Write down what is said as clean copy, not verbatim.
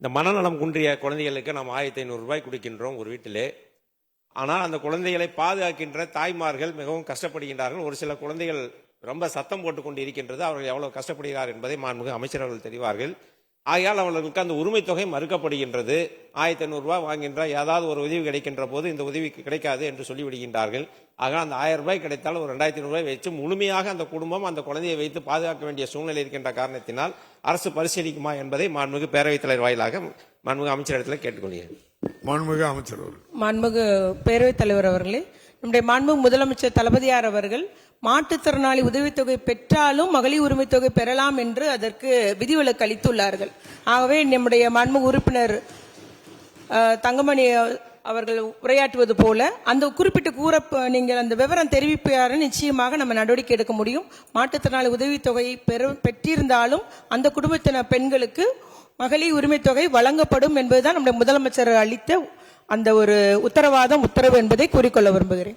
இந்த மனநலம் குன்றிய குழந்தைகளுக்கு நாம் 1500 ரூபாய் கொடுக்கின்றோம் ஒரு வீட்டிலே. ஆனால் அந்த குழந்தைகளை பாதுகாக்கின்ற தாய்மார்கள் மிகவும் கஷ்டப்படுகின்றார்கள். ஒரு சில குழந்தைகள் ரொம்ப சத்தம் போட்டுக் கொண்டு இருக்கின்றது. அவர்கள் எவ்வளவு கஷ்டப்படுகிறார் என்பதை மாண்புமிகு அமைச்சர் அவர்கள் தெரிவார்கள். ஆகையால் அவர்களுக்கு அந்த உரிமை தொகை மறுக்கப்படுகின்றது. 1500 ரூபாய் வாங்கின்ற ஏதாவது ஒரு உதவி கிடைக்கின்ற போது இந்த உதவி கிடைக்காது என்று சொல்லிவிடுகின்றார்கள். ஆக அந்த 1000 ரூபாய் கிடைத்தால் ஒரு 2500 ரூபாய் வச்சு முழுமையாக அந்த குடும்பம் அந்த குழந்தையை வைத்து பாதுகாக்க வேண்டிய சூழ்நிலை இருக்கின்ற காரணத்தினால் அரசு பரிசீலிக்குமா என்பதை மாண்புமிகு பேரவைத் தலைவர் வாயிலாக மாண்புமிகு அமைச்சரிடத்தில் கேட்டுக்கொள்கிறேன். மாண்புமிகு அமைச்சர் அவர்கள். மாண்புமிகு பேரவைத் தலைவர் அவர்களே, நம்முடைய மாண்புமிகு முதலமைச்சர் தளபதியார் அவர்கள் மாற்றுத்திறனாளி உதவித்தொகை பெற்றாலும் மகளிர் உரிமை தொகை பெறலாம் என்று அதற்கு விதிவிலக்கு அளித்துள்ளார்கள். ஆகவே நம்முடைய மாண்புமிகு உறுப்பினர் தங்கமணி அவர்கள் உரையாற்றுவது போல அந்த குறிப்பிட்ட நீங்கள் அந்த விவரம் தெரிவிப்பாரு நிச்சயமாக நம்ம நடவடிக்கை எடுக்க முடியும். மாற்றுத்திறனாளி உதவித்தொகையை பெற்றிருந்தாலும் அந்த குடும்பத்தினர் பெண்களுக்கு மகளிர் உரிமை தொகை வழங்கப்படும் என்பதுதான் நம்முடைய முதலமைச்சர் அளித்த அந்த ஒரு உத்தரவு என்பதை கூறிக்கொள்ள விரும்புகிறேன்.